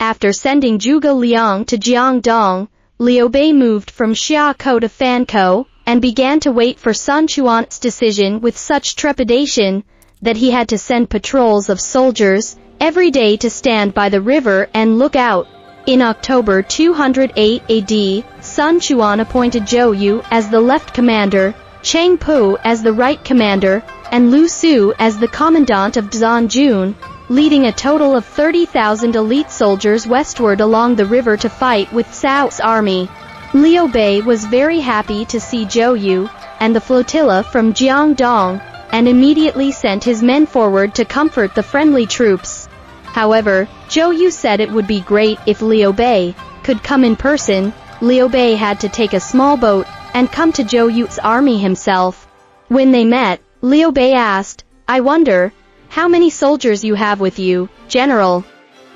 After sending Zhuge Liang to Jiangdong, Liu Bei moved from Xiakou to Fankou, and began to wait for Sun Quan's decision with such trepidation that he had to send patrols of soldiers every day to stand by the river and look out. In October 208 AD, Sun Quan appointed Zhou Yu as the left commander, Cheng Pu as the right commander, and Lu Su as the commandant of Zhanjun, leading a total of 30,000 elite soldiers westward along the river to fight with Cao's army. Liu Bei was very happy to see Zhou Yu and the flotilla from Jiangdong, and immediately sent his men forward to comfort the friendly troops. However, Zhou Yu said it would be great if Liu Bei could come in person. Liu Bei had to take a small boat and come to Zhou Yu's army himself. When they met, Liu Bei asked, "I wonder how many soldiers you have with you, General?"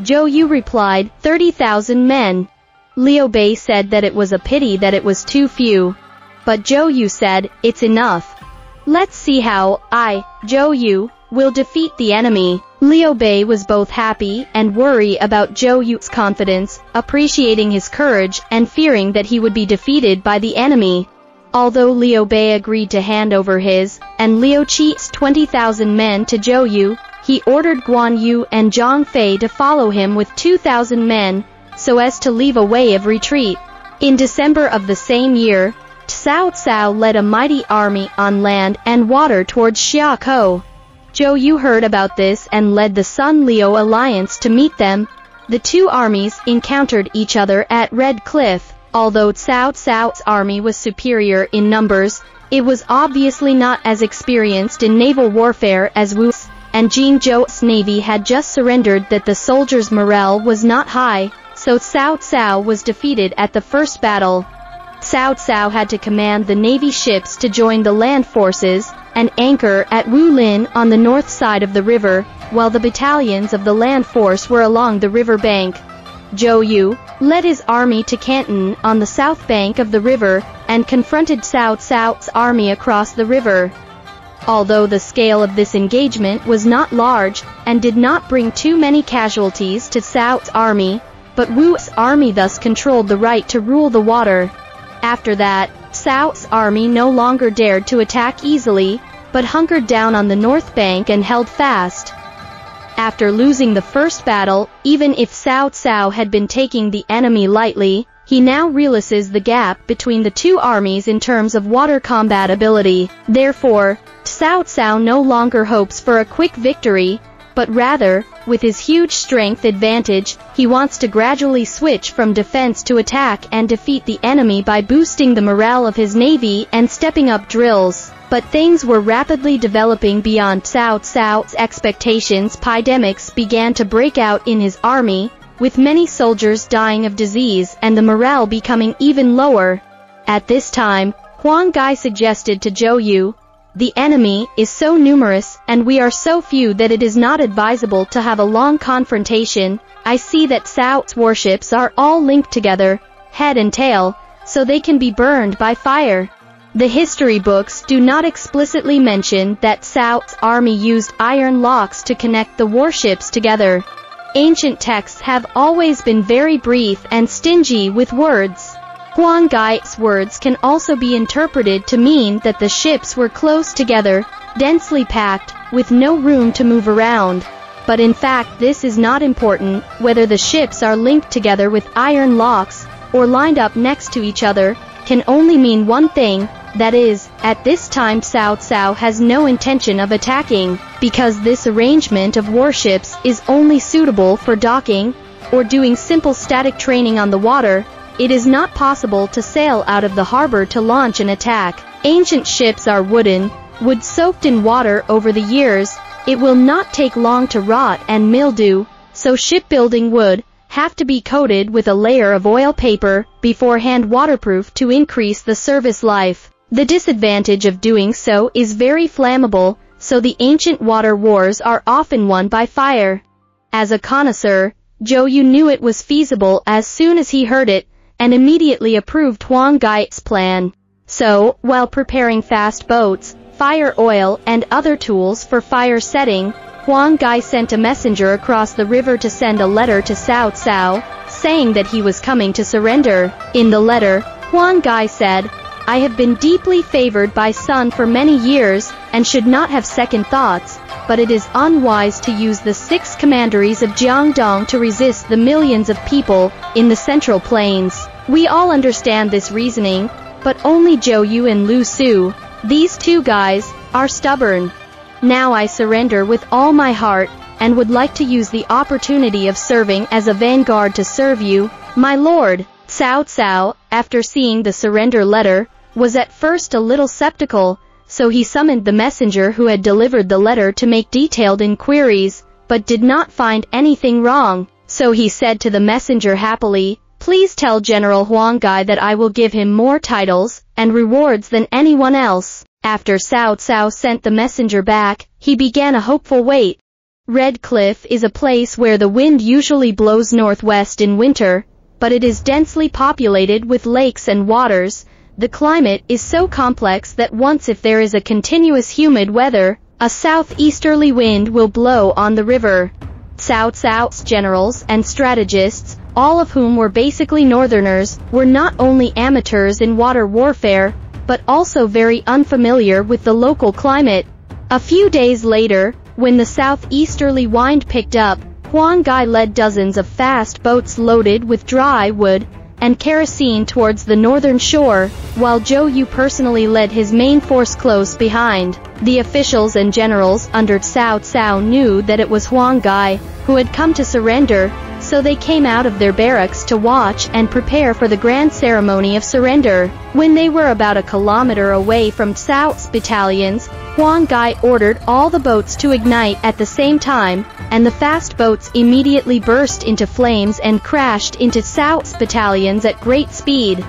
Zhou Yu replied, 30,000 men. Liu Bei said that it was a pity that it was too few. But Zhou Yu said, "It's enough. Let's see how Zhou Yu, will defeat the enemy." Liu Bei was both happy and worried about Zhou Yu's confidence, appreciating his courage and fearing that he would be defeated by the enemy. Although Liu Bei agreed to hand over his and Liu Qi's 20,000 men to Zhou Yu, he ordered Guan Yu and Zhang Fei to follow him with 2,000 men, so as to leave a way of retreat. In December of the same year, Cao led a mighty army on land and water towards Xiakou. Zhou Yu heard about this and led the Sun Liu alliance to meet them. The two armies encountered each other at Red Cliff. Although Cao's army was superior in numbers, it was obviously not as experienced in naval warfare as Wu's, and Jing Zhou's navy had just surrendered that the soldiers' morale was not high, so Cao was defeated at the first battle. Cao had to command the navy ships to join the land forces and anchor at Wulin on the north side of the river, while the battalions of the land force were along the river bank. Zhou Yu led his army to Canton on the south bank of the river and confronted Cao's army across the river. Although the scale of this engagement was not large and did not bring too many casualties to Cao's army, but Wu's army thus controlled the right to rule the water. After that, Cao's army no longer dared to attack easily, but hunkered down on the north bank and held fast. After losing the first battle, even if Cao had been taking the enemy lightly, he now realizes the gap between the two armies in terms of water combat ability. Therefore, Cao no longer hopes for a quick victory, but rather, with his huge strength advantage, he wants to gradually switch from defense to attack and defeat the enemy by boosting the morale of his navy and stepping up drills. But things were rapidly developing beyond Cao's expectations. Epidemics began to break out in his army, with many soldiers dying of disease and the morale becoming even lower. At this time, Huang Gai suggested to Zhou Yu, "The enemy is so numerous and we are so few that it is not advisable to have a long confrontation. I see that Cao's warships are all linked together, head and tail, so they can be burned by fire." The history books do not explicitly mention that Cao's army used iron locks to connect the warships together. Ancient texts have always been very brief and stingy with words. Huang Gai's words can also be interpreted to mean that the ships were close together, densely packed, with no room to move around. But in fact this is not important. Whether the ships are linked together with iron locks, or lined up next to each other, can only mean one thing, that is, at this time Cao has no intention of attacking, because this arrangement of warships is only suitable for docking, or doing simple static training on the water. It is not possible to sail out of the harbor to launch an attack. Ancient ships are wooden, wood soaked in water over the years. It will not take long to rot and mildew, so shipbuilding would have to be coated with a layer of oil paper beforehand, waterproof, to increase the service life. The disadvantage of doing so is very flammable, so the ancient water wars are often won by fire. As a connoisseur, Zhou Yu knew it was feasible as soon as he heard it, and immediately approved Huang Gai's plan. So, while preparing fast boats, fire oil and other tools for fire setting, Huang Gai sent a messenger across the river to send a letter to Cao Cao, saying that he was coming to surrender. In the letter, Huang Gai said, "I have been deeply favored by Sun for many years, and should not have second thoughts, but it is unwise to use the 6 commanderies of Jiangdong to resist the millions of people in the Central Plains. We all understand this reasoning, but only Zhou Yu and Lu Su, these 2 guys, are stubborn. Now I surrender with all my heart, and would like to use the opportunity of serving as a vanguard to serve you, my lord." Cao Cao, after seeing the surrender letter, was at first a little skeptical, so he summoned the messenger who had delivered the letter to make detailed inquiries, but did not find anything wrong. So he said to the messenger happily, "Please tell General Huang Gai that I will give him more titles and rewards than anyone else." After Cao Cao sent the messenger back, he began a hopeful wait. Red Cliff is a place where the wind usually blows northwest in winter, but it is densely populated with lakes and waters. The climate is so complex that once if there is a continuous humid weather, a southeasterly wind will blow on the river. Cao Cao's generals and strategists, all of whom were basically northerners, were not only amateurs in water warfare, but also very unfamiliar with the local climate. A few days later, when the southeasterly wind picked up, Huang Gai led dozens of fast boats loaded with dry wood and kerosene towards the northern shore, while Zhou Yu personally led his main force close behind. The officials and generals under Cao Cao knew that it was Huang Gai who had come to surrender, so they came out of their barracks to watch and prepare for the grand ceremony of surrender. When they were about a kilometer away from Cao's battalions, Huang Gai ordered all the boats to ignite at the same time, and the fast boats immediately burst into flames and crashed into Cao's battalions at great speed.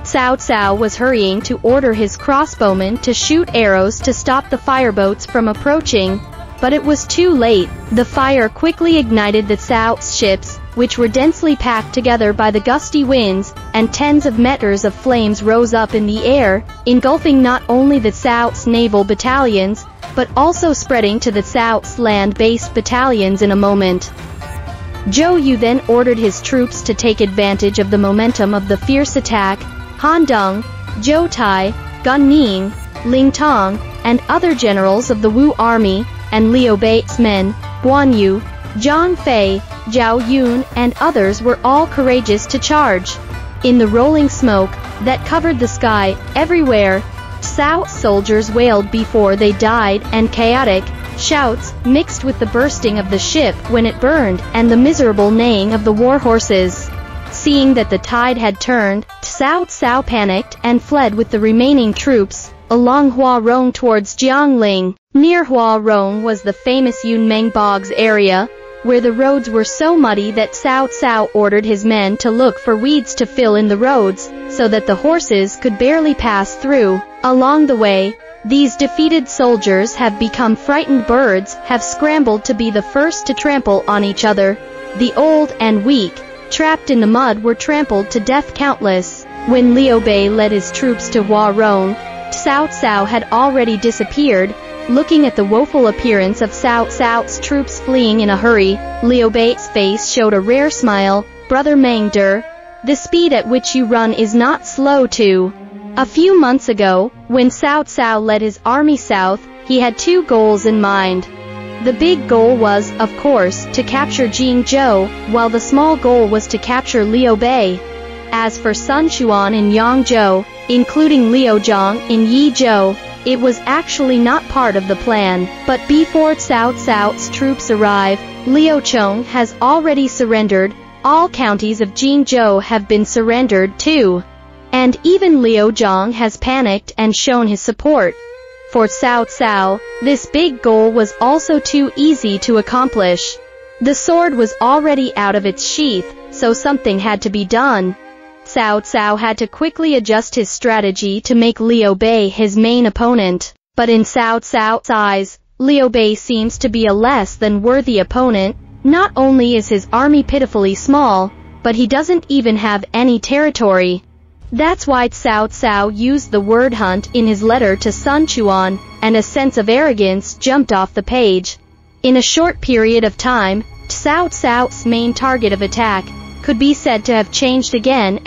Cao Cao was hurrying to order his crossbowmen to shoot arrows to stop the fireboats from approaching, but it was too late. The fire quickly ignited the Cao's ships, which were densely packed together by the gusty winds, and tens of meters of flames rose up in the air, engulfing not only the Cao's naval battalions, but also spreading to the Cao's land-based battalions in a moment. Zhou Yu then ordered his troops to take advantage of the momentum of the fierce attack. Han Deng, Zhou Tai, Gan Ning, Ling Tong, and other generals of the Wu army, and Liu Bei's men, Guan Yu, Zhang Fei, Zhao Yun, and others were all courageous to charge. In the rolling smoke that covered the sky everywhere, Cao's soldiers wailed before they died, and chaotic shouts mixed with the bursting of the ship when it burned and the miserable neighing of the war horses. Seeing that the tide had turned, Cao Cao panicked and fled with the remaining troops along Huarong towards Jiangling. Near Huarong was the famous Yunmeng Bogs area, where the roads were so muddy that Cao Cao ordered his men to look for weeds to fill in the roads, so that the horses could barely pass through. Along the way, these defeated soldiers have become frightened birds, have scrambled to be the first to trample on each other. The old and weak, trapped in the mud, were trampled to death countless. When Liu Bei led his troops to Huarong, Cao Cao had already disappeared. Looking at the woeful appearance of Cao Cao's troops fleeing in a hurry, Liu Bei's face showed a rare smile. "Brother Meng De, the speed at which you run is not slow too." A few months ago, when Cao Cao led his army south, he had 2 goals in mind. The big goal was, of course, to capture Jingzhou, while the small goal was to capture Liu Bei. As for Sun Quan in Yangzhou, including Liu Zhang in Yizhou, it was actually not part of the plan. But before Cao Cao's troops arrive, Liu Chong has already surrendered. All counties of Jingzhou have been surrendered too. And even Liu Zhang has panicked and shown his support. For Cao Cao, this big goal was also too easy to accomplish. The sword was already out of its sheath, so something had to be done. Cao Cao had to quickly adjust his strategy to make Liu Bei his main opponent. But in Cao Cao's eyes, Liu Bei seems to be a less than worthy opponent. Not only is his army pitifully small, but he doesn't even have any territory. That's why Cao Cao used the word hunt in his letter to Sun Quan, and a sense of arrogance jumped off the page. In a short period of time, Cao Cao's main target of attack could be said to have changed again,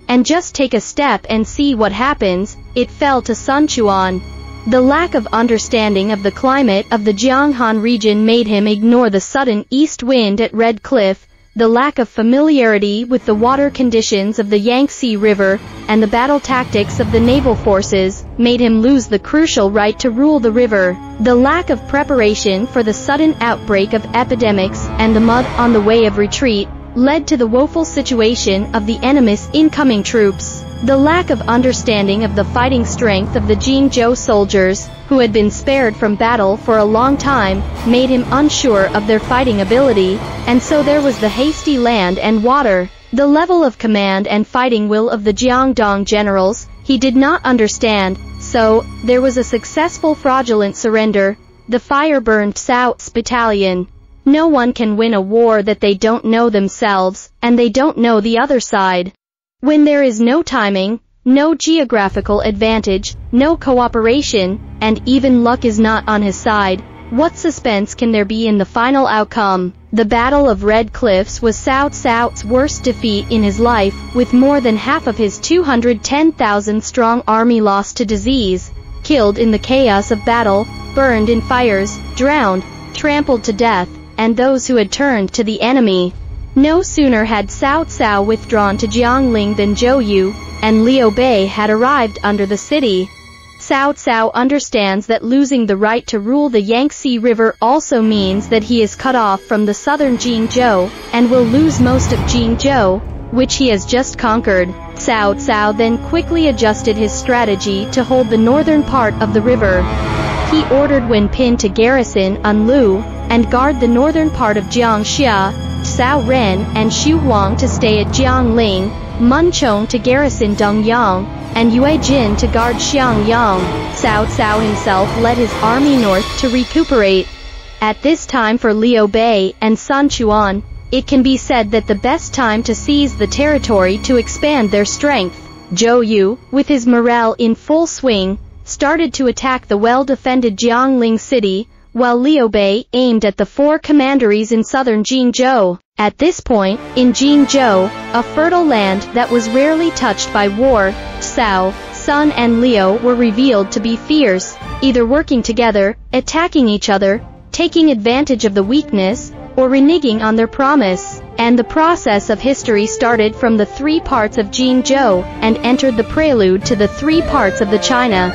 and just take a step and see what happens. It fell to Sun Quan. The lack of understanding of the climate of the Jianghan region made him ignore the sudden east wind at Red Cliff. The lack of familiarity with the water conditions of the Yangtze River and the battle tactics of the naval forces made him lose the crucial right to rule the river. The lack of preparation for the sudden outbreak of epidemics and the mud on the way of retreat led to the woeful situation of the enemy's incoming troops. The lack of understanding of the fighting strength of the Jingzhou soldiers, who had been spared from battle for a long time, made him unsure of their fighting ability, and so there was the hasty land and water. The level of command and fighting will of the Jiangdong generals he did not understand, so there was a successful fraudulent surrender. The fire burned Cao's battalion. No one can win a war that they don't know themselves, and they don't know the other side. When there is no timing, no geographical advantage, no cooperation, and even luck is not on his side, what suspense can there be in the final outcome? The Battle of Red Cliffs was Cao Cao's worst defeat in his life, with more than half of his 210,000-strong army lost to disease, killed in the chaos of battle, burned in fires, drowned, trampled to death, and those who had turned to the enemy. No sooner had Cao Cao withdrawn to Jiangling than Zhou Yu and Liu Bei had arrived under the city. Cao Cao understands that losing the right to rule the Yangtze River also means that he is cut off from the southern Jingzhou, and will lose most of Jingzhou, which he has just conquered. Cao Cao then quickly adjusted his strategy to hold the northern part of the river. He ordered Wen Pin to garrison Anlu and guard the northern part of Jiangxia, Cao Ren and Xu Huang to stay at Jiangling, Mun Chong to garrison Dongyang, and Yue Jin to guard Xiangyang. Cao Cao himself led his army north to recuperate. At this time for Liu Bei and Sun Quan, it can be said that the best time to seize the territory to expand their strength. Zhou Yu, with his morale in full swing, started to attack the well-defended Jiangling city, while Liu Bei aimed at the four commanderies in southern Jingzhou. At this point, in Jingzhou, a fertile land that was rarely touched by war, Cao, Sun and Liu were revealed to be fierce, either working together, attacking each other, taking advantage of the weakness, or reneging on their promise. And the process of history started from the three parts of Jingzhou, and entered the prelude to the three parts of the China.